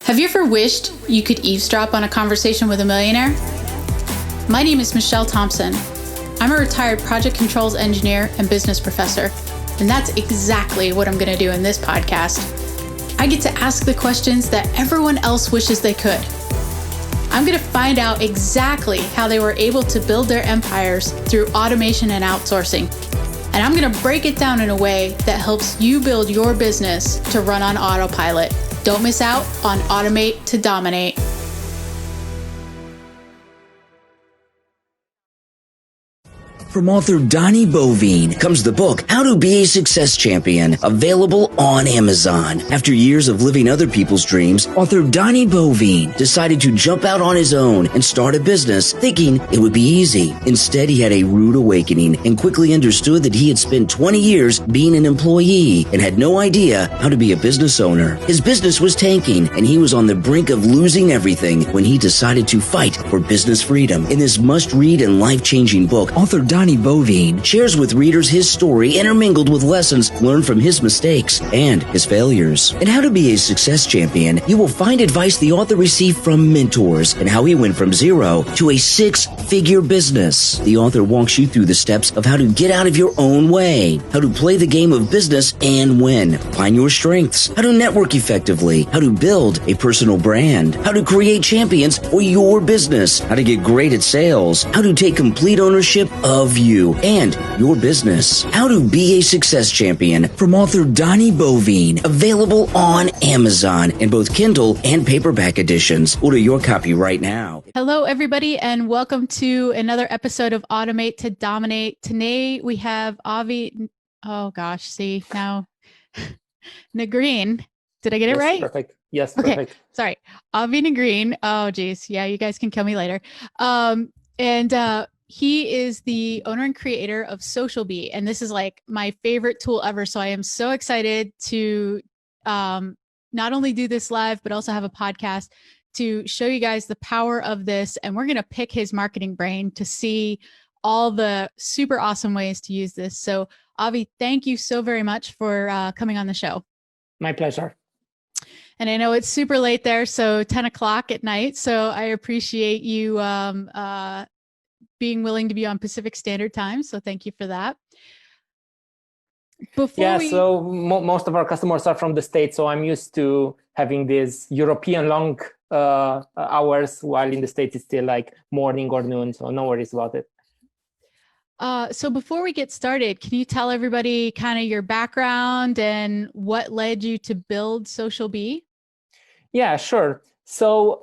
Have you ever wished you could eavesdrop on a conversation with a millionaire? My name is Michelle Thompson. I'm a retired project controls engineer and business professor, and that's exactly what I'm going to do in this podcast. I get to ask the questions that everyone else wishes they could. I'm going to find out exactly how they were able to build their empires through automation and outsourcing. And I'm going to break it down in a way that helps you build your business to run on autopilot. Don't miss out on Automate to Dominate. From author Donnie Bovine comes the book, How to Be a Success Champion, available on Amazon. After years of living other people's dreams, author Donnie Bovine decided to jump out on his own and start a business, thinking it would be easy. Instead, he had a rude awakening and quickly understood that he had spent 20 years being an employee and had no idea how to be a business owner. His business was tanking, and he was on the brink of losing everything when he decided to fight for business freedom. In this must-read and life-changing book, author Donnie Bovine shares with readers his story intermingled with lessons learned from his mistakes and his failures. In How to Be a Success Champion, you will find advice the author received from mentors and how he went from zero to a six-figure business. The author walks you through the steps of how to get out of your own way, how to play the game of business and win, find your strengths, how to network effectively, how to build a personal brand, how to create champions for your business, how to get great at sales, how to take complete ownership of you and your business. How to Be a Success Champion from author Donnie Bovine, available on Amazon in both Kindle and paperback editions. Order your copy right now. Hello, everybody, and welcome to another episode of Automate to Dominate. Today we have Negrean. Did I get it right? Perfect. Yes, okay. Perfect. Sorry. Avi Negrean. Oh, geez. Yeah, you guys can kill me later. He is the owner and creator of SocialBee, and this is like my favorite tool ever. So I am so excited to not only do this live, but also have a podcast to show you guys the power of this. And we're going to pick his marketing brain to see all the super awesome ways to use this. So Avi, thank you so very much for coming on the show. My pleasure. And I know it's super late there, so 10 o'clock at night. So I appreciate you being willing to be on Pacific Standard Time. So thank you for that. So most of our customers are from the States, so I'm used to having these European long hours, while in the States it's still like morning or noon, so no worries about it. So before we get started, can you tell everybody kind of your background and what led you to build SocialBee? Yeah, sure. So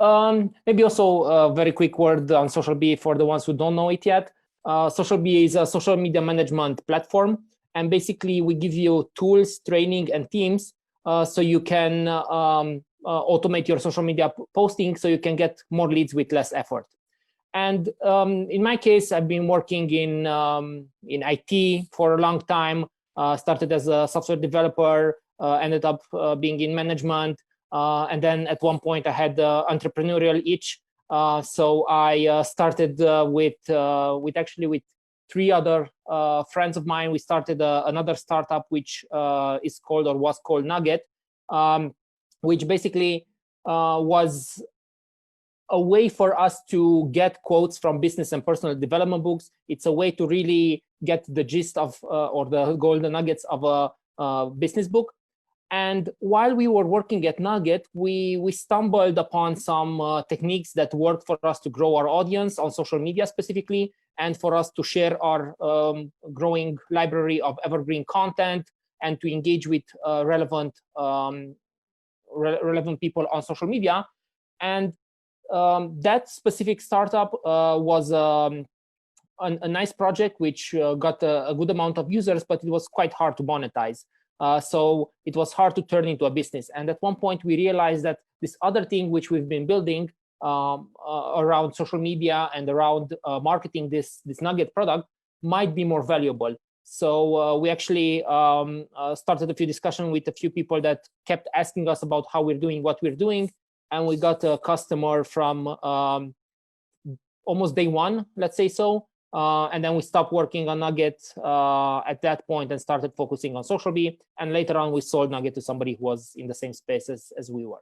maybe also a very quick word on SocialBee for the ones who don't know it yet. SocialBee is a social media management platform. And basically, we give you tools, training, and teams so you can automate your social media posting so you can get more leads with less effort. And in my case, I've been working in IT for a long time, started as a software developer, ended up being in management. And then at one point I had the entrepreneurial itch. So I started with three other friends of mine. We started another startup which was called Nugget, which basically was a way for us to get quotes from business and personal development books. It's a way to really get the gist of or the golden nuggets of a business book. And while we were working at Nugget, we stumbled upon some techniques that worked for us to grow our audience on social media specifically, and for us to share our growing library of evergreen content and to engage with relevant people on social media. And that specific startup was a nice project which got a good amount of users, but it was quite hard to monetize. So it was hard to turn into a business. And at one point, we realized that this other thing which we've been building around social media and around marketing this Nugget product might be more valuable. So we actually started a few discussions with a few people that kept asking us about how we're doing what we're doing. And we got a customer from almost day one, let's say so. And then we stopped working on Nugget at that point and started focusing on SocialBee. And later on, we sold Nugget to somebody who was in the same space as we were.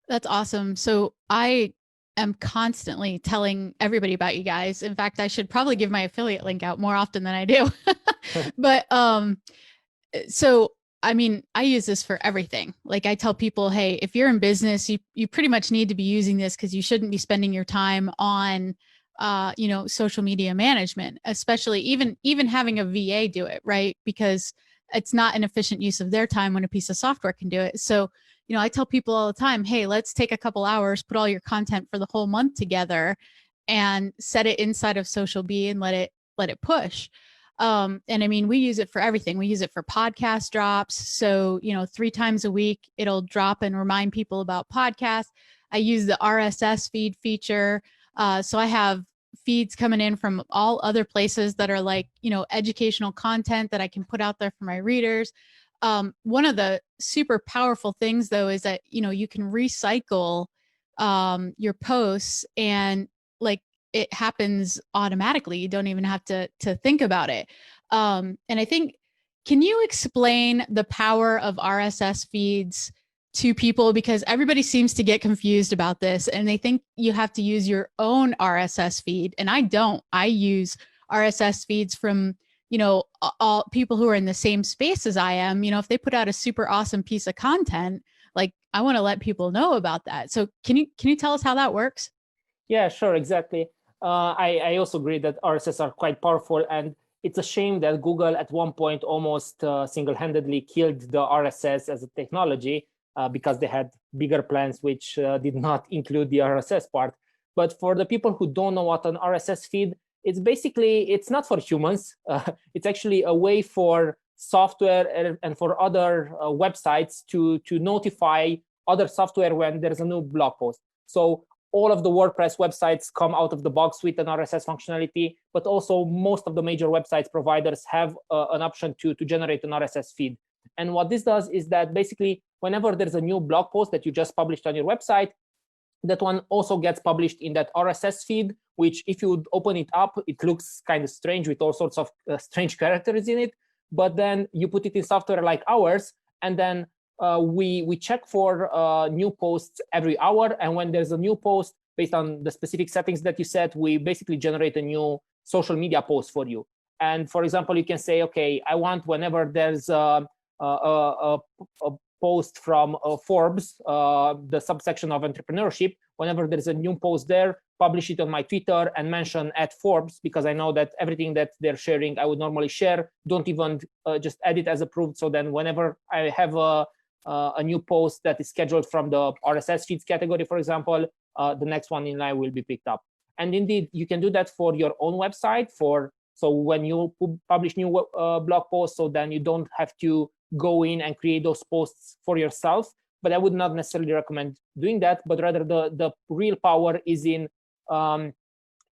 That's awesome. So I am constantly telling everybody about you guys. In fact, I should probably give my affiliate link out more often than I do. But so I mean, I use this for everything. Like I tell people, hey, if you're in business, you pretty much need to be using this because you shouldn't be spending your time on social media management, especially even having a VA do it, right? Because it's not an efficient use of their time when a piece of software can do it. So, I tell people all the time, hey, let's take a couple hours, put all your content for the whole month together and set it inside of SocialBee and let it push. And I mean, we use it for everything. We use it for podcast drops. So, 3 times a week, it'll drop and remind people about podcasts. I use the RSS feed feature. So I have feeds coming in from all other places that are like, educational content that I can put out there for my readers. One of the super powerful things though, is that, you can recycle your posts and like, it happens automatically. You don't even have to think about it. And I think, can you explain the power of RSS feeds to people? Because everybody seems to get confused about this and they think you have to use your own RSS feed. And I don't. I use RSS feeds from, all people who are in the same space as I am. If they put out a super awesome piece of content, like I want to let people know about that. So can you tell us how that works? Yeah, sure, exactly. I also agree that RSS are quite powerful, and it's a shame that Google at one point almost single-handedly killed the RSS as a technology because they had bigger plans which did not include the RSS part. But for the people who don't know what an RSS feed, it's not for humans. It's actually a way for software and for other websites to notify other software when there's a new blog post. So all of the WordPress websites come out of the box with an RSS functionality, but also most of the major websites providers have an option to generate an RSS feed. And what this does is that basically, whenever there's a new blog post that you just published on your website, that one also gets published in that RSS feed, which if you open it up, it looks kind of strange with all sorts of strange characters in it. But then you put it in software like ours, and then we check for new posts every hour. And when there's a new post, based on the specific settings that you set, we basically generate a new social media post for you. And for example, you can say, okay, I want whenever there's a post from Forbes, the subsection of entrepreneurship, whenever there's a new post there, publish it on my Twitter and mention @Forbes, because I know that everything that they're sharing, I would normally share. Don't even just add it as approved. So then whenever I have a new post that is scheduled from the RSS feeds category, for example, the next one in line will be picked up. And indeed, you can do that for your own website. So when you publish new blog posts, so then you don't have to go in and create those posts for yourself. But I would not necessarily recommend doing that, but rather the real power is in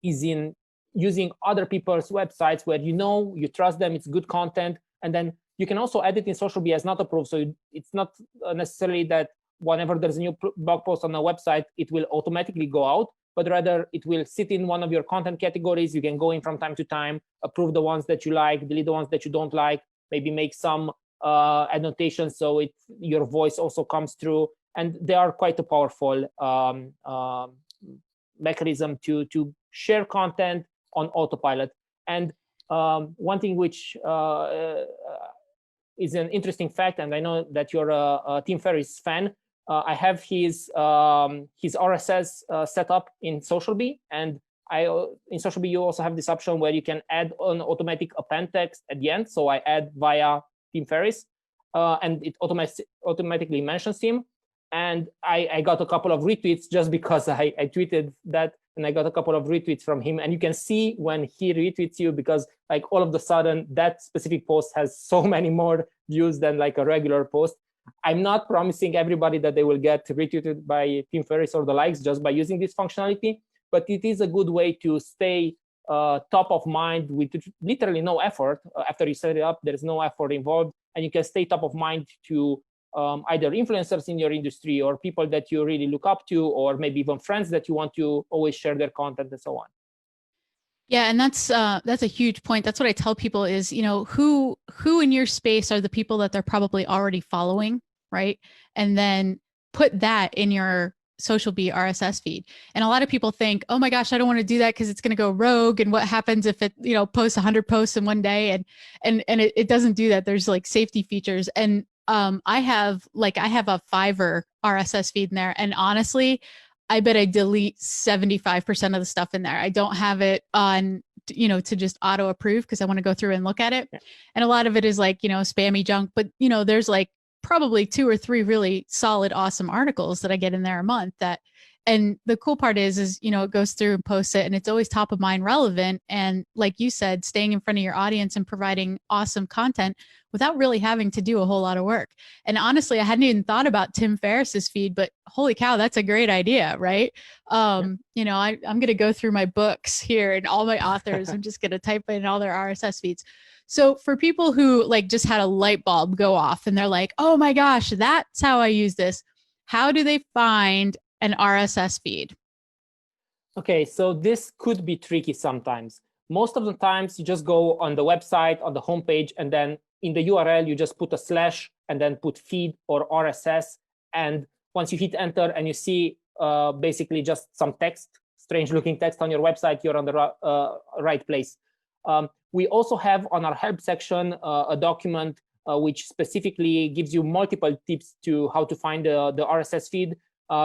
using other people's websites where you trust them, it's good content, and then you can also add it in SocialBee as not approved. So it's not necessarily that whenever there's a new blog post on a website, it will automatically go out, but rather it will sit in one of your content categories. You can go in from time to time, approve the ones that you like, delete the ones that you don't like, maybe make some annotations so your voice also comes through. And they are quite a powerful mechanism to share content on autopilot. And one thing which is an interesting fact, and I know that you're a Tim Ferriss fan, I have his RSS set up in SocialBee, and in SocialBee you also have this option where you can add an automatic append text at the end. So I add via Tim Ferriss, and it automatically mentions him. And I got a couple of retweets just because I tweeted that, and I got a couple of retweets from him. And you can see when he retweets you, because like all of a sudden that specific post has so many more views than like a regular post. I'm not promising everybody that they will get retweeted by Tim Ferriss or the likes just by using this functionality, but it is a good way to stay top of mind with literally no effort. After you set it up, there's no effort involved, and you can stay top of mind to either influencers in your industry or people that you really look up to, or maybe even friends that you want to always share their content and so on. Yeah, and that's a huge point. That's what I tell people is, who in your space are the people that they're probably already following, right? And then put that in your SocialBee RSS feed. And a lot of people think, oh my gosh, I don't want to do that because it's going to go rogue. And what happens if it, posts 100 posts in one day? And it doesn't do that. There's like safety features. And I have a Fiverr RSS feed in there. And honestly, I bet I delete 75% of the stuff in there. I don't have it on, to just auto approve because I want to go through and look at it. Yeah. And a lot of it is like, spammy junk, but there's like probably 2 or 3 really solid, awesome articles that I get in there a month and the cool part is, it goes through and posts it and it's always top of mind relevant. And like you said, staying in front of your audience and providing awesome content without really having to do a whole lot of work. And honestly, I hadn't even thought about Tim Ferriss's feed, but holy cow, that's a great idea, right? I'm going to go through my books here and all my authors. I'm just going to type in all their RSS feeds. So for people who like just had a light bulb go off and they're like, oh my gosh, that's how I use this. How do they find an RSS feed? Okay, so this could be tricky sometimes. Most of the times you just go on the website, on the homepage, and then in the URL, you just put a / and then put feed or RSS. And once you hit enter and you see basically just some text, strange looking text on your website, you're on the right place. We also have on our help section a document which specifically gives you multiple tips to how to find the RSS feed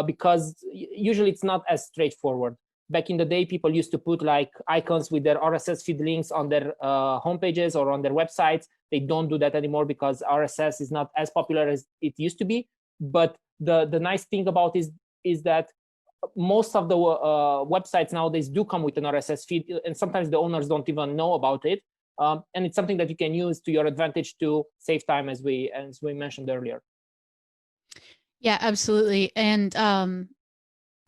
because usually it's not as straightforward. Back in the day, people used to put like icons with their RSS feed links on their homepages or on their websites. They don't do that anymore because RSS is not as popular as it used to be. But the nice thing about it is that most of the websites nowadays do come with an RSS feed, and sometimes the owners don't even know about it. And it's something that you can use to your advantage to save time, as we mentioned earlier. Yeah, absolutely. And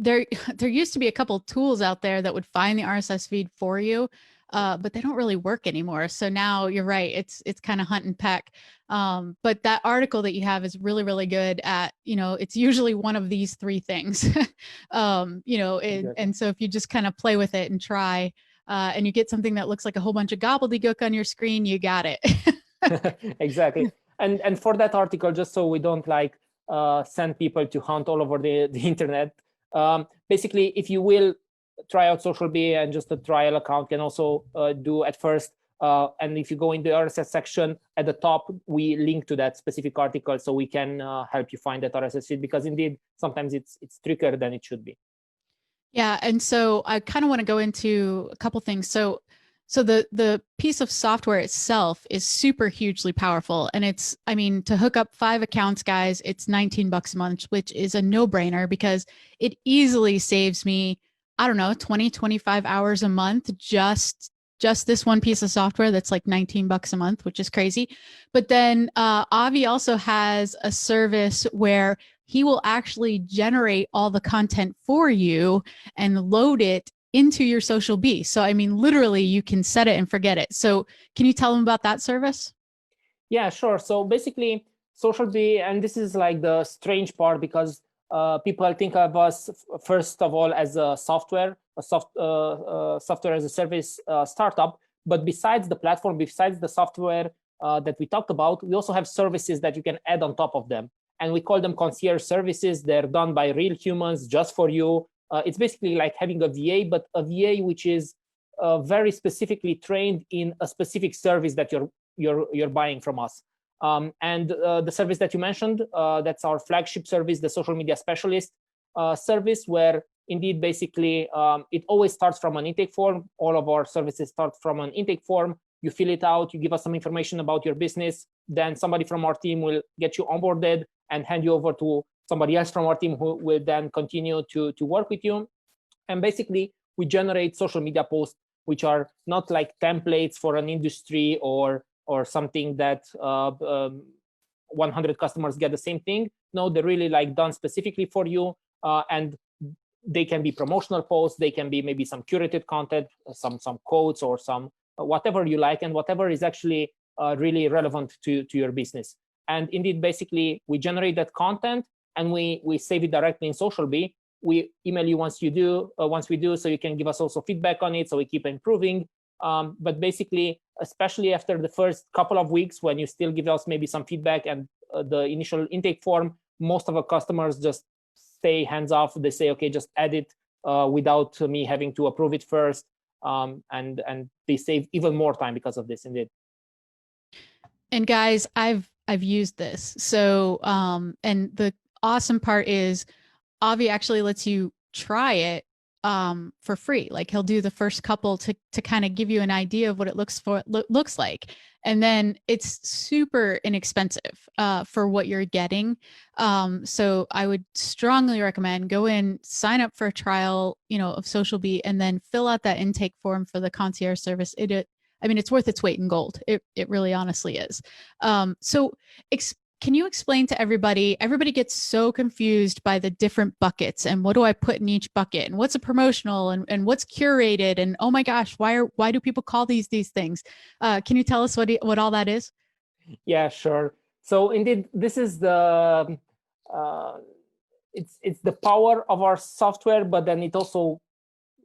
there used to be a couple tools out there that would find the RSS feed for you, but they don't really work anymore. So now you're right; it's kind of hunt and peck. But that article that you have is really, really good at, it's usually one of these 3 things, exactly. And so if you just kind of play with it and try, and you get something that looks like a whole bunch of gobbledygook on your screen, you got it. Exactly. And for that article, just so we don't like send people to hunt all over the internet, basically, if you will try out SocialBee and just a trial account can also do at first. And if you go in the RSS section at the top, we link to that specific article so we can help you find that RSS feed because indeed, sometimes it's trickier than it should be. Yeah. And so I kind of want to go into a couple things. So the piece of software itself is super hugely powerful. And to hook up 5 accounts, guys, it's $19 a month, which is a no-brainer because it easily saves me, 20, 25 hours a month, just this one piece of software that's like $19 a month, which is crazy. But then Avi also has a service where he will actually generate all the content for you and load it into your SocialBee. So, literally you can set it and forget it. So can you tell them about that service? Yeah, sure. So basically SocialBee, and this is like the strange part because people think of us first of all as a software as a service startup. But besides the platform, besides the software that we talked about, we also have services that you can add on top of them. And we call them concierge services. They're done by real humans just for you. It's basically like having a VA, but a VA which is very specifically trained in a specific service that you're buying from us. And the service that you mentioned, that's our flagship service, the social media specialist service, where indeed basically it always starts from an intake form. All of our services start from an intake form. You fill it out, you give us some information about your business, then somebody from our team will get you onboarded and hand you over to somebody else from our team who will then continue to work with you. And basically, we generate social media posts, which are not like templates for an industry or something that 100 customers get the same thing. No, they're really like done specifically for you. And they can be promotional posts. They can be maybe some curated content, some quotes or some whatever you like, and whatever is actually really relevant to your business. And indeed, basically, we generate that content and we save it directly in SocialBee. We email you once we do, so you can give us also feedback on it, so we keep improving. But basically, especially after the first couple of weeks, when you still give us maybe some feedback and the initial intake form, most of our customers just stay hands off. They say, okay, just edit without me having to approve it first. And they save even more time because of this, indeed. And guys, I've used this. So and the awesome part is Avi actually lets you try it for free. Like he'll do the first couple to kind of give you an idea of what it looks like. And then it's super inexpensive for what you're getting. So I would strongly recommend go in, sign up for a trial, of SocialBee, and then fill out that intake form for the concierge service. I mean, it's worth its weight in gold. It really honestly is. So can you explain to everybody gets so confused by the different buckets and what do I put in each bucket and what's a promotional and what's curated and oh my gosh, why do people call these things? Can you tell us what all that is? Yeah, sure. So indeed, this is the it's the power of our software, but then it also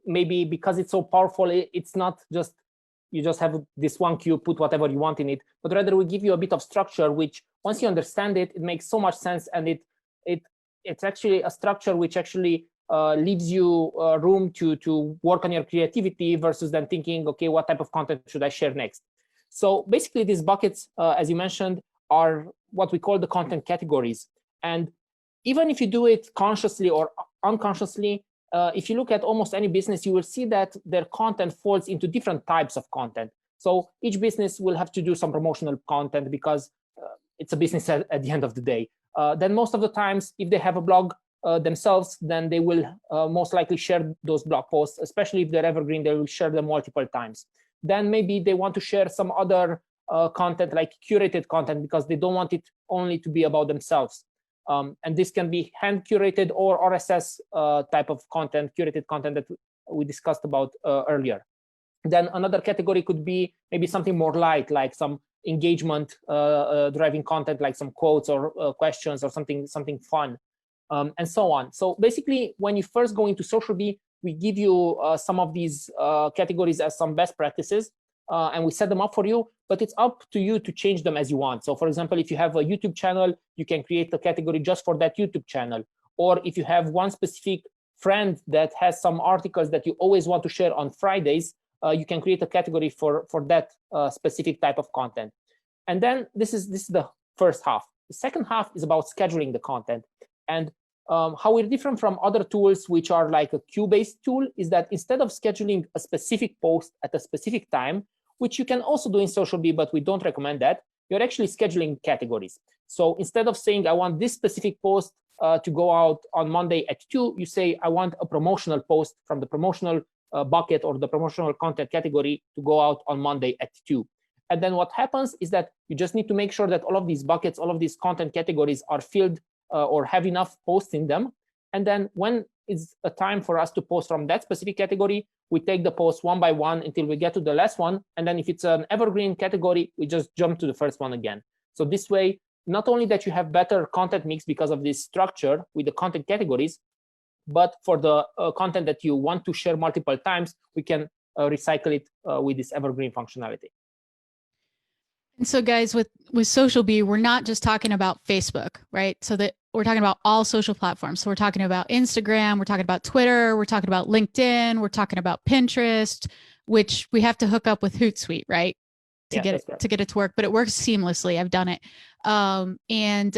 maybe because it's so powerful, it's not just you just have this one queue, put whatever you want in it, but rather we give you a bit of structure, which once you understand it, it makes so much sense, and it's actually a structure which actually leaves you room to work on your creativity versus then thinking, okay, what type of content should I share next? So basically, these buckets, as you mentioned, are what we call the content categories. And even if you do it consciously or unconsciously, if you look at almost any business, you will see that their content falls into different types of content. So each business will have to do some promotional content because it's a business at the end of the day. Then most of the times, if they have a blog themselves, then they will most likely share those blog posts, especially if they're evergreen, they will share them multiple times. Then maybe they want to share some other content like curated content because they don't want it only to be about themselves. And this can be hand curated or RSS type of content, curated content that we discussed about earlier. Then another category could be maybe something more light, like some engagement driving content, like some quotes or questions or something fun, and so on. So basically, when you first go into SocialBee, we give you some of these categories as some best practices, and we set them up for you, but it's up to you to change them as you want. So for example, if you have a YouTube channel, you can create a category just for that YouTube channel. Or if you have one specific friend that has some articles that you always want to share on Fridays, you can create a category for that specific type of content. And then this is the first half. The second half is about scheduling the content. And how we're different from other tools, which are like a queue-based tool, is that instead of scheduling a specific post at a specific time, which you can also do in SocialBee, but we don't recommend that, you're actually scheduling categories. So instead of saying, I want this specific post to go out on Monday at 2, you say, I want a promotional post from the promotional bucket or the promotional content category to go out on Monday at 2. And then what happens is that you just need to make sure that all of these buckets, all of these content categories are filled or have enough posts in them. And then when it's a time for us to post from that specific category, we take the post one by one until we get to the last one. And then if it's an evergreen category, we just jump to the first one again. So this way, not only that you have better content mix because of this structure with the content categories, but for the content that you want to share multiple times, we can recycle it with this evergreen functionality. And so guys, with SocialBee, we're not just talking about Facebook, right? So that we're talking about all social platforms. So we're talking about Instagram, we're talking about Twitter, we're talking about LinkedIn, we're talking about Pinterest, which we have to hook up with Hootsuite, right? To get it to work, but it works seamlessly. I've done it. And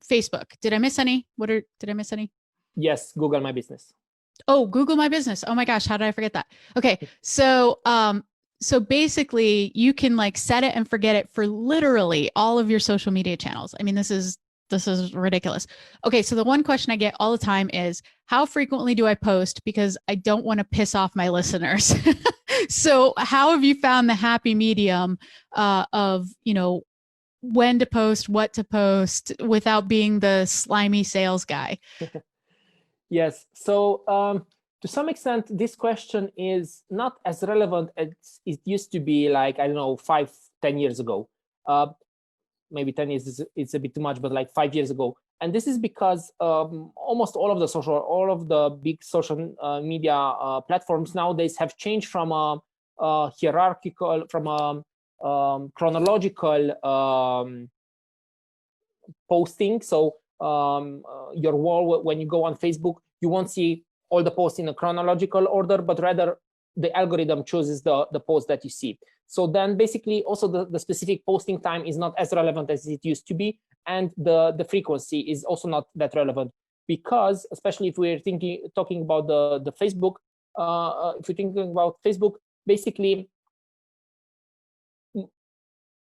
Facebook. Did I miss any? Did I miss any? Yes, Google My Business. Oh, Google My Business. Oh my gosh, how did I forget that? Okay, so so basically, you can like set it and forget it for literally all of your social media channels. I mean, this is ridiculous. Okay, so the one question I get all the time is, how frequently do I post? Because I don't want to piss off my listeners. So how have you found the happy medium of, when to post, what to post without being the slimy sales guy? Yes. So to some extent, this question is not as relevant as it used to be, like, I don't know, 5-10 years ago. Maybe 10 years is a bit too much, but like 5 years ago. And this is because almost all of the big social media platforms nowadays have changed from a hierarchical, from a chronological posting. So your wall. When you go on Facebook, you won't see all the posts in a chronological order, but rather the algorithm chooses the posts that you see. So then basically also the specific posting time is not as relevant as it used to be. And the frequency is also not that relevant, because especially if we're talking about the Facebook, if you're thinking about Facebook, basically,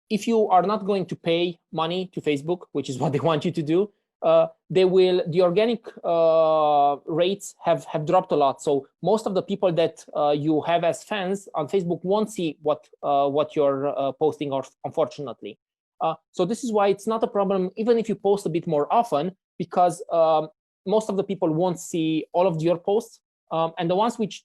if you are not going to pay money to Facebook, which is what they want you to do, the organic rates have dropped a lot. So most of the people that you have as fans on Facebook won't see what you're posting, or unfortunately. So this is why it's not a problem, even if you post a bit more often, because most of the people won't see all of your posts, and the ones which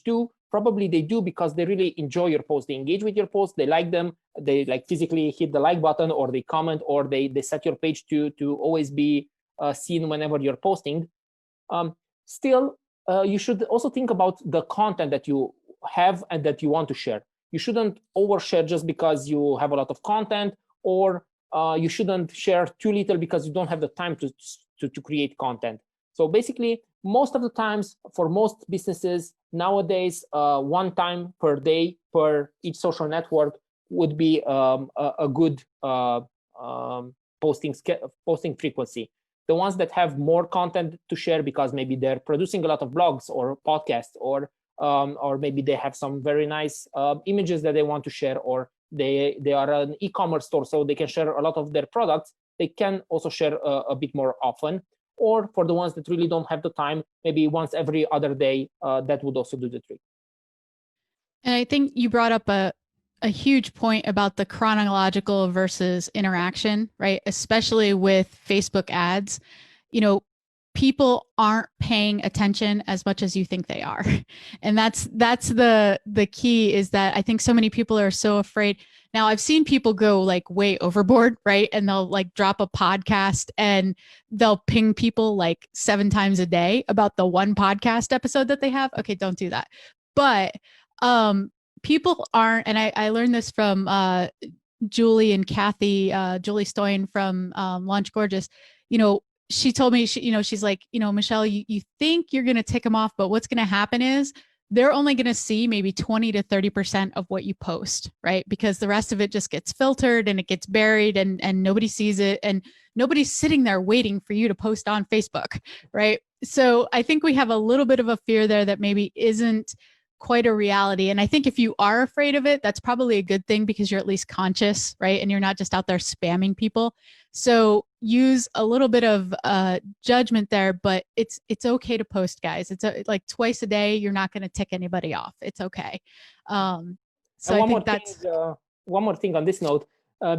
do, probably they do because they really enjoy your posts. They engage with your posts, they like them, they like physically hit the like button, or they comment, or they set your page to always be seen whenever you're posting. Still, you should also think about the content that you have and that you want to share. You shouldn't overshare just because you have a lot of content, or you shouldn't share too little because you don't have the time to create content. So basically, most of the times, for most businesses nowadays, 1 time per day per each social network would be a good posting frequency. The ones that have more content to share, because maybe they're producing a lot of blogs or podcasts, or maybe they have some very nice images that they want to share, or they are an e-commerce store, so they can share a lot of their products. They can also share a bit more often. Or for the ones that really don't have the time, maybe once every other day, that would also do the trick. And I think you brought up a huge point about the chronological versus interaction, right? Especially with Facebook ads. You know, people aren't paying attention as much as you think they are. And that's the key, is that I think so many people are so afraid. Now, I've seen people go like way overboard, right? And they'll like drop a podcast and they'll ping people like 7 times a day about the one podcast episode that they have. Okay, don't do that. But people aren't, and I learned this from Julie and Kathy, Julie Stoyan from Launch Gorgeous. You know, she told me, she's like, Michelle, you think you're going to tick them off, but what's going to happen is they're only going to see maybe 20 to 30% of what you post, right? Because the rest of it just gets filtered and it gets buried, and nobody sees it, and nobody's sitting there waiting for you to post on Facebook, right? So I think we have a little bit of a fear there that maybe isn't quite a reality. And I think if you are afraid of it, that's probably a good thing, because you're at least conscious, right? And you're not just out there spamming people. So use a little bit of judgment there, but it's okay to post, guys. It's like twice a day. You're not going to tick anybody off. It's okay. So I think that's one more thing on this note,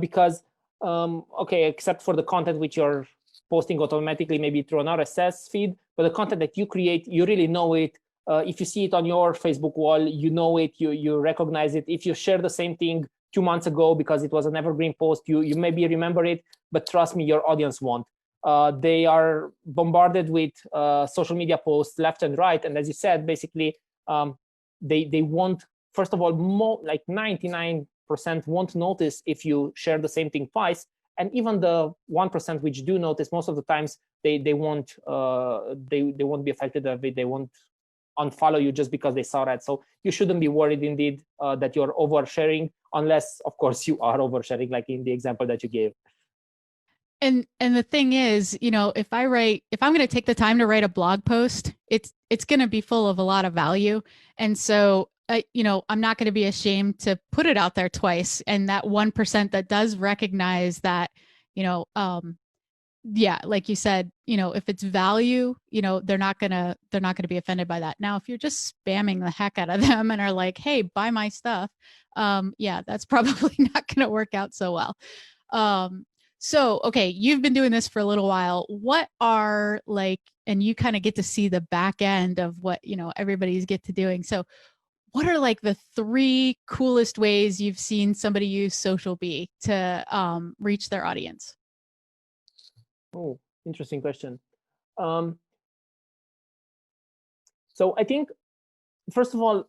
because okay, except for the content which you're posting automatically, maybe through an RSS feed, but the content that you create, you really know it. If you see it on your Facebook wall, you know it, you recognize it. If you share the same thing 2 months ago because it was an evergreen post, you maybe remember it, but trust me, your audience won't. They are bombarded with social media posts left and right. And as you said, basically, they won't, first of all, like 99% won't notice if you share the same thing twice. And even the 1% which do notice, most of the times, they won't be affected of it. They won't unfollow you just because they saw that. So you shouldn't be worried indeed that you're oversharing, unless of course you are oversharing, like in the example that you gave. And the thing is, if I'm going to take the time to write a blog post, it's going to be full of a lot of value. And so I'm not going to be ashamed to put it out there twice. And that 1% that does recognize that, yeah, like you said, if it's value, they're not gonna be offended by that. Now, if you're just spamming the heck out of them and are like, hey, buy my stuff, yeah, that's probably not gonna work out so well. So, okay, you've been doing this for a little while. What are and you kind of get to see the back end of what, everybody's get to doing. So what are like the 3 coolest ways you've seen somebody use SocialBee to reach their audience? Oh, interesting question. So I think, first of all,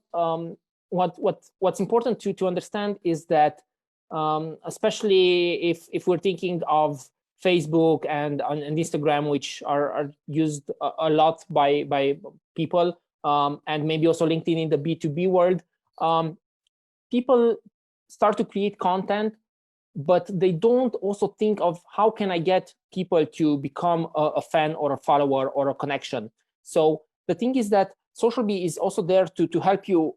what's important to understand is that, especially if we're thinking of Facebook and Instagram, which are used a lot by people, and maybe also LinkedIn in the B2B world, people start to create content, but they don't also think of how can I get people to become a fan or a follower or a connection. So the thing is that SocialBee is also there to help you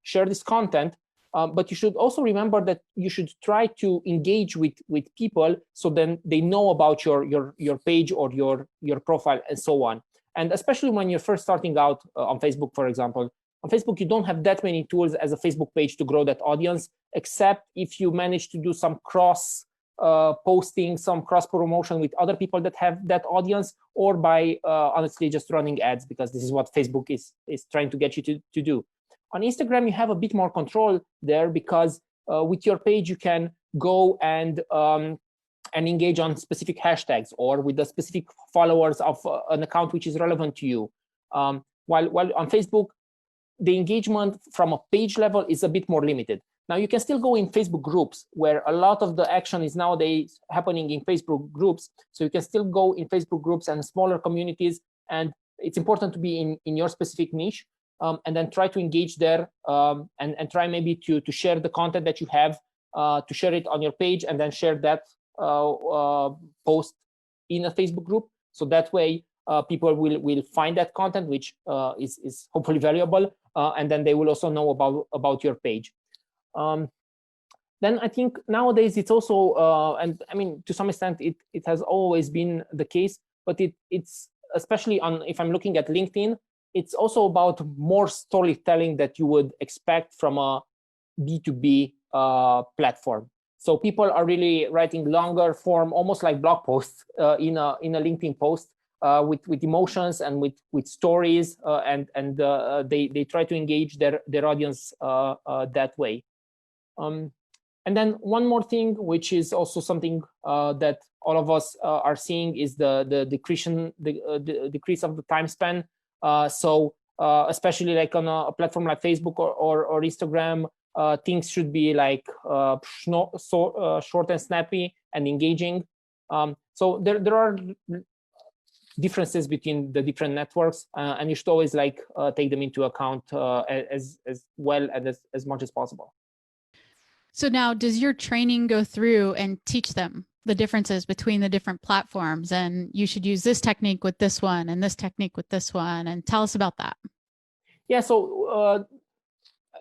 share this content, but you should also remember that you should try to engage with people, so then they know about your page or your profile and so on. And especially when you're first starting out on Facebook, for example. On Facebook, you don't have that many tools as a Facebook page to grow that audience, except if you manage to do some cross posting, some cross promotion with other people that have that audience, or by honestly just running ads, because this is what Facebook is trying to get you to do. On Instagram, you have a bit more control there, because with your page, you can go and engage on specific hashtags or with the specific followers of an account which is relevant to you. While on Facebook, the engagement from a page level is a bit more limited. Now, you can still go in Facebook groups, where a lot of the action is nowadays happening in Facebook groups. So you can still go in Facebook groups and smaller communities, and it's important to be in your specific niche, and then try to engage there, and try maybe to share the content that you have, to share it on your page, and then share that post in a Facebook group. So that way, people will find that content, which is hopefully valuable, and then they will also know about your page. Then I think nowadays it's also, and I mean, to some extent, it has always been the case, but it's especially on, if I'm looking at LinkedIn, it's also about more storytelling that you would expect from a B2B platform. So people are really writing longer form, almost like blog posts in a LinkedIn post, with emotions and with stories, and they try to engage their audience that way. And then one more thing, which is also something that all of us are seeing, is the decrease of the time span. So especially like on a platform like Facebook or Instagram, things should be like short and snappy and engaging. So there are differences between the different networks, and you should always like take them into account as well and as much as possible. So now, does your training go through and teach them the differences between the different platforms, and you should use this technique with this one and this technique with this one, and tell us about that? Yeah, so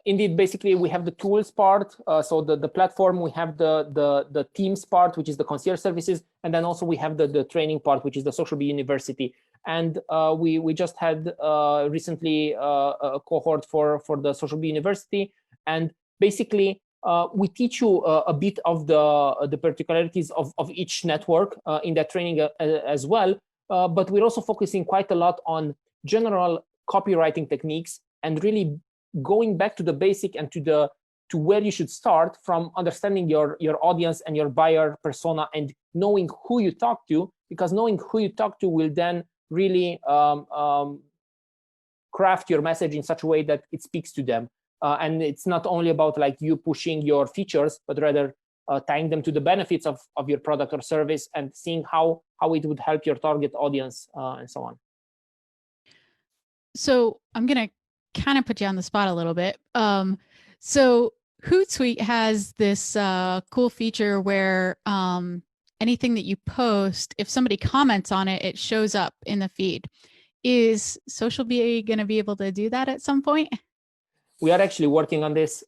indeed, basically we have the tools part, so the platform, we have the teams part, which is the concierge services, and then also we have the training part, which is the SocialBee University. And we just had recently a cohort for the SocialBee University, and basically we teach you a bit of the particularities of each network in that training as well, but we're also focusing quite a lot on general copywriting techniques, and really going back to the basic and to where you should start from, understanding your audience and your buyer persona, and knowing who you talk to, because knowing who you talk to will then really craft your message in such a way that it speaks to them. And it's not only about like you pushing your features, but rather tying them to the benefits of your product or service, and seeing how it would help your target audience, and so on. So I'm going to kind of put you on the spot a little bit. So Hootsuite has this cool feature where anything that you post, if somebody comments on it, it shows up in the feed. Is SocialBee going to be able to do that at some point? We are actually working on this.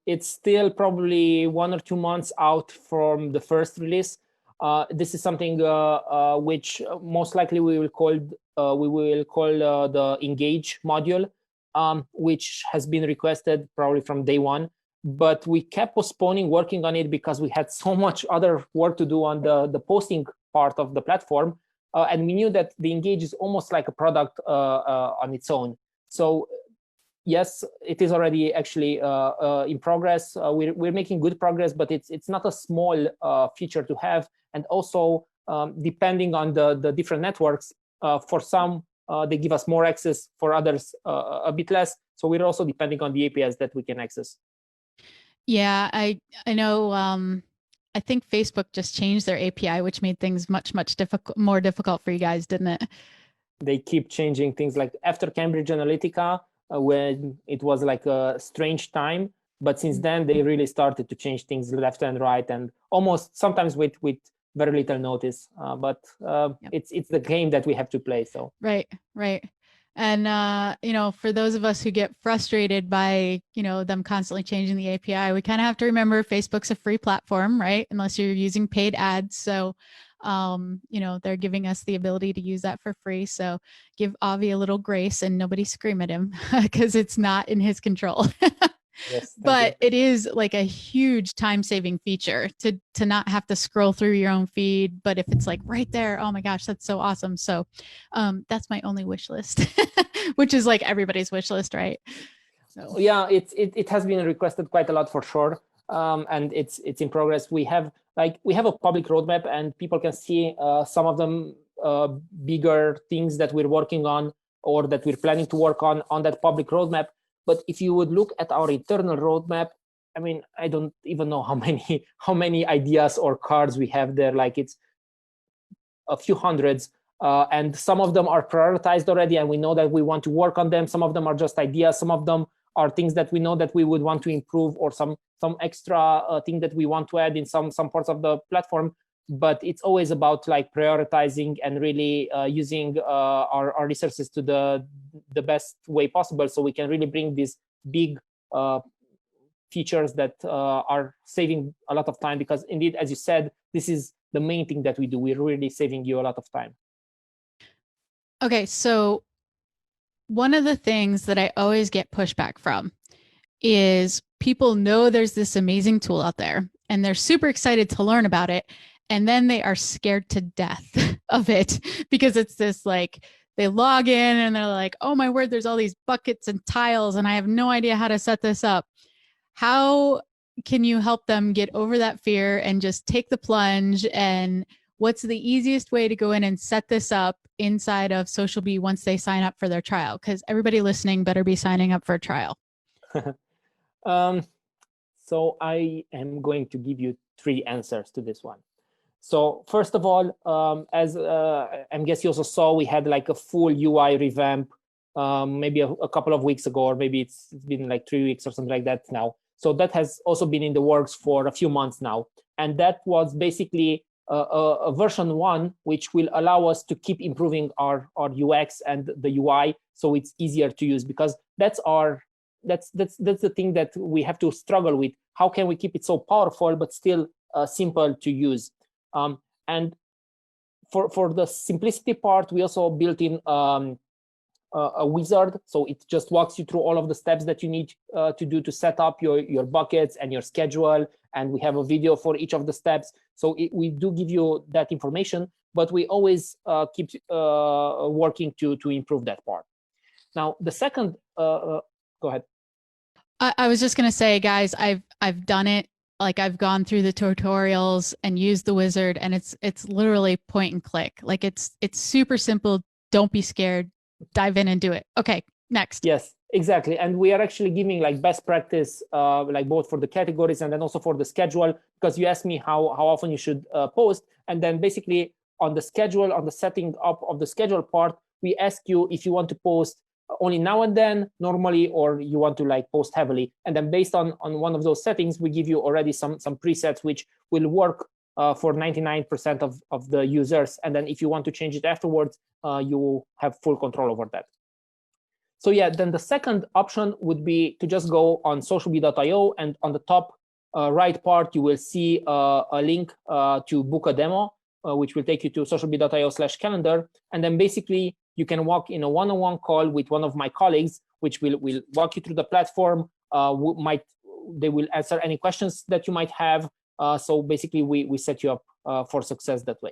It's still probably 1 or 2 months out from the first release. This is something which most likely we will call the Engage module, which has been requested probably from day one. But we kept postponing working on it because we had so much other work to do on the posting part of the platform, and we knew that the Engage is almost like a product on its own. So yes, it is already actually in progress. We're making good progress, but it's not a small feature to have. And also, depending on the different networks, for some, they give us more access, for others, a bit less. So we're also depending on the APIs that we can access. Yeah, I know I think Facebook just changed their API, which made things much more difficult for you guys, didn't it? They keep changing things. Like after Cambridge Analytica, when it was like a strange time, but since then they really started to change things left and right, and almost sometimes with very little notice. But it's the game that we have to play. So right. And for those of us who get frustrated by them constantly changing the API, we kind of have to remember Facebook's a free platform, right? Unless you're using paid ads. So they're giving us the ability to use that for free. So give Avi a little grace and nobody scream at him because it's not in his control. Yes, but it is like a huge time-saving feature to not have to scroll through your own feed. But if it's like right there, oh my gosh, that's so awesome. So that's my only wish list, which is like everybody's wish list, right? So yeah, it has been requested quite a lot for sure, and it's in progress. We have a public roadmap, and people can see some of them bigger things that we're working on or that we're planning to work on that public roadmap. But if you would look at our internal roadmap, I mean, I don't even know how many ideas or cards we have there. Like it's a few hundreds, and some of them are prioritized already, and we know that we want to work on them. Some of them are just ideas. Some of them are things that we know that we would want to improve, or some extra thing that we want to add in some parts of the platform. But it's always about like prioritizing and really using our resources to the best way possible, so we can really bring these big features that are saving a lot of time. Because indeed, as you said, this is the main thing that we do. We're really saving you a lot of time. Okay, so one of the things that I always get pushback from is people know there's this amazing tool out there and they're super excited to learn about it. And then they are scared to death of it because it's this like, they log in and they're like, oh my word, there's all these buckets and tiles and I have no idea how to set this up. How can you help them get over that fear and just take the plunge? And what's the easiest way to go in and set this up inside of SocialBee once they sign up for their trial? Because everybody listening better be signing up for a trial. So I am going to give you 3 answers to this one. So first of all, as I guess you also saw, we had like a full UI revamp maybe a couple of weeks ago, or maybe it's been like 3 weeks or something like that now. So that has also been in the works for a few months now. And that was basically a version 1, which will allow us to keep improving our UX and the UI, so it's easier to use, because that's the thing that we have to struggle with. How can we keep it so powerful but still simple to use? And for the simplicity part, we also built in a wizard, so it just walks you through all of the steps that you need to do to set up your buckets and your schedule, and we have a video for each of the steps. So we do give you that information, but we always keep working to improve that part. Now, the second, go ahead. I was just gonna say, guys, I've done it. Like I've gone through the tutorials and used the wizard, and it's literally point and click. Like it's super simple. Don't be scared. Dive in and do it. Okay, next. Yes, exactly. And we are actually giving like best practice, like both for the categories and then also for the schedule, because you asked me how often you should post. And then basically on the schedule, on the setting up of the schedule part, we ask you if you want to post only now and then normally, or you want to like post heavily. And then based on one of those settings, we give you already some presets which will work for 99% of the users. And then if you want to change it afterwards, you have full control over that. So yeah, then the second option would be to just go on socialbee.io, and on the top right part, you will see a link to book a demo, which will take you to socialbee.io/calendar. And then basically you can walk in a one-on-one call with one of my colleagues, which will walk you through the platform. They will answer any questions that you might have. So basically we set you up for success that way.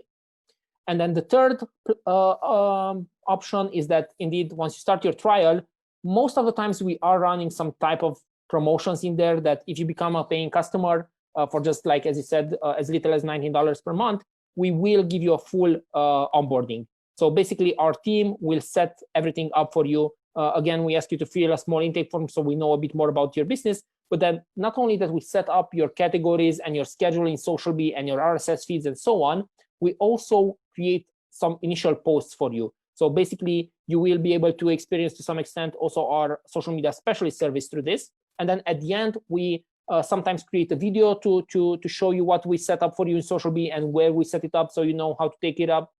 And then the third option is that indeed, once you start your trial, most of the times we are running some type of promotions in there that if you become a paying customer for just like, as you said, as little as $19 per month, we will give you a full onboarding. So basically our team will set everything up for you. Again, we ask you to fill a small intake form so we know a bit more about your business, But then not only that we set up your categories and your scheduling, SocialBee and your RSS feeds and so on, we also create some initial posts for you. So basically, you will be able to experience to some extent also our social media specialist service through this. And then at the end, we sometimes create a video to show you what we set up for you in SocialBee and where we set it up, so you know how to take it up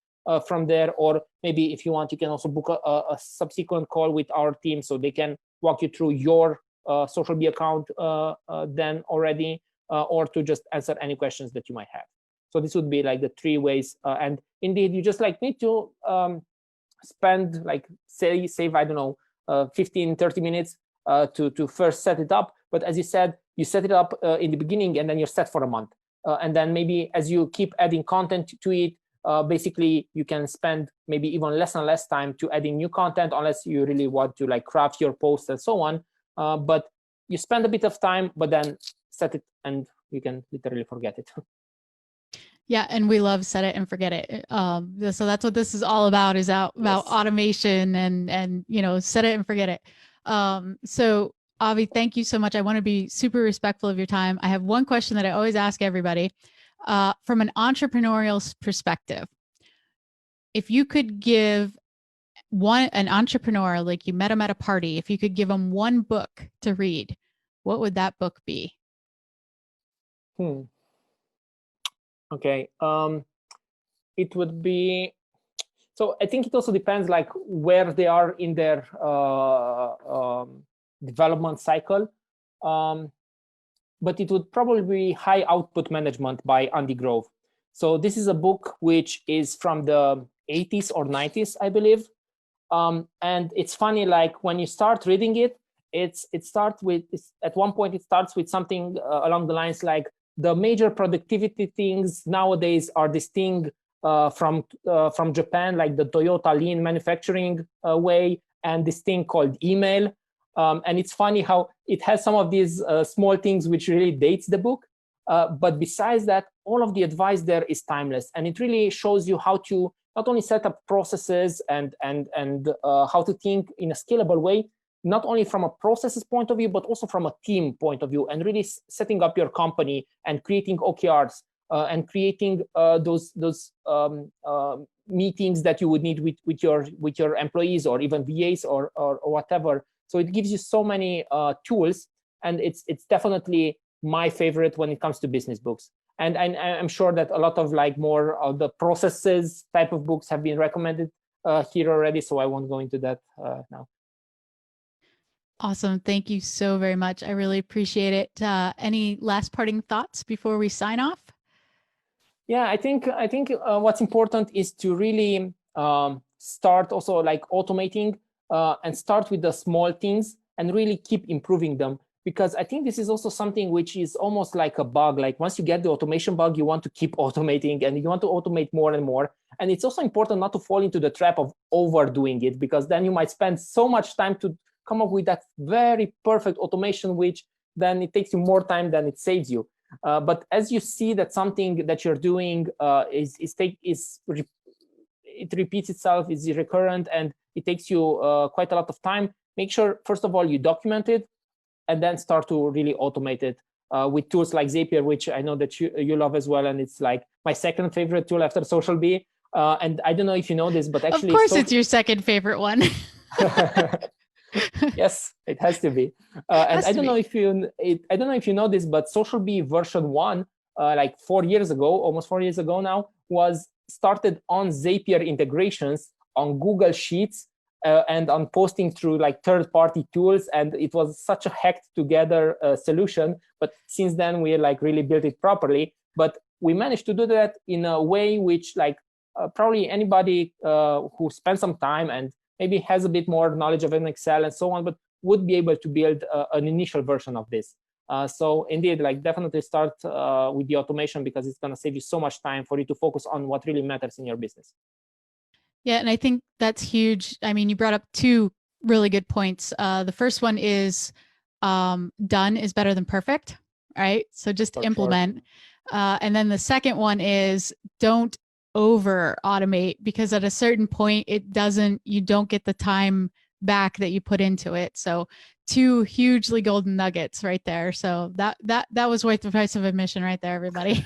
from there. Or maybe if you want, you can also book a subsequent call with our team so they can walk you through your SocialBee account then already, or to just answer any questions that you might have. So this would be like the 3 ways. And indeed, you just like need to spend like save, I don't know, 15, 30 minutes to first set it up. But as you said, you set it up in the beginning and then you're set for a month. And then maybe as you keep adding content to it, basically you can spend maybe even less and less time to adding new content, unless you really want to like craft your posts and so on. But you spend a bit of time, but then set it and you can literally forget it. Yeah, and we love set it and forget it. So that's what this is all about, is about Yes. automation and set it and forget it. So Avi, thank you so much. I want to be super respectful of your time. I have one question that I always ask everybody, from an entrepreneurial perspective. If you could give an entrepreneur, like you met him at a party, if you could give him one book to read, what would that book be? Okay, it would be, so I think it also depends like where they are in their development cycle. But it would probably be High Output Management by Andy Grove. So this is a book which is from the 80s or 90s, I believe. And it's funny, like when you start reading it, at one point it starts with something along the lines like, the major productivity things nowadays are this thing from Japan, like the Toyota lean manufacturing way, and this thing called email. And it's funny how it has some of these small things which really dates the book. But besides that, all of the advice there is timeless. And it really shows you how to not only set up processes and how to think in a scalable way, not only from a processes point of view, but also from a team point of view, and really setting up your company and creating OKRs and creating those meetings that you would need with your employees or even VAs or whatever. So it gives you so many tools, and it's definitely my favorite when it comes to business books. And I'm sure that a lot of like more of the processes type of books have been recommended here already, so I won't go into that now. Awesome. Thank you so very much. I really appreciate it. Any last parting thoughts before we sign off? Yeah, I think what's important is to really start also like automating and start with the small things and really keep improving them. Because I think this is also something which is almost like a bug. Like once you get the automation bug, you want to keep automating and you want to automate more and more. And it's also important not to fall into the trap of overdoing it, because then you might spend so much time to come up with that very perfect automation, which then it takes you more time than it saves you. But as you see that something that you're doing it repeats itself, is recurrent, and it takes you quite a lot of time, make sure first of all you document it, and then start to really automate it with tools like Zapier, which I know that you love as well, and it's like my second favorite tool after SocialBee. And I don't know if you know this, but actually, of course, it's your second favorite one. Yes, it has to be. And I don't know if you know this, but SocialBee version 1, like almost 4 years ago now, was started on Zapier integrations on Google Sheets and on posting through like third-party tools, and it was such a hacked together solution. But since then, we like really built it properly. But we managed to do that in a way which like probably anybody who spends some time and maybe has a bit more knowledge of an Excel and so on, but would be able to build an initial version of this. So indeed, like definitely start with the automation, because it's going to save you so much time for you to focus on what really matters in your business. Yeah, and I think that's huge. I mean, you brought up two really good points. The first one is done is better than perfect, right? So just implement. Sure. And then the second one is don't over automate, because at a certain point you don't get the time back that you put into it. So 2 hugely golden nuggets right there. So that was worth the price of admission right there, everybody.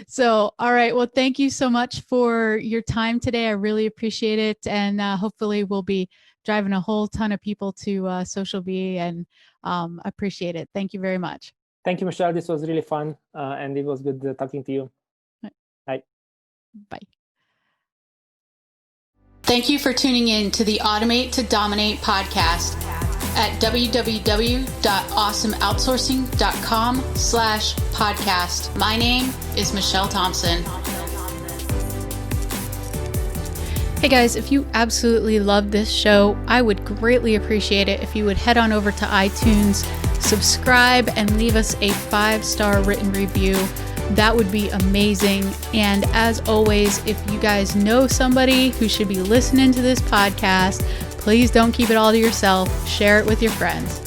So, all right. Well, thank you so much for your time today. I really appreciate it. And hopefully we'll be driving a whole ton of people to SocialBee, and appreciate it. Thank you very much. Thank you, Michelle. This was really fun. And it was good talking to you. Bye. Bye. Thank you for tuning in to the Automate to Dominate podcast at www.awesomeoutsourcing.com/podcast. My name is Michelle Thompson. Hey guys, if you absolutely love this show, I would greatly appreciate it if you would head on over to iTunes, subscribe, and leave us a 5-star written review. That would be amazing. And as always, if you guys know somebody who should be listening to this podcast, please don't keep it all to yourself. Share it with your friends.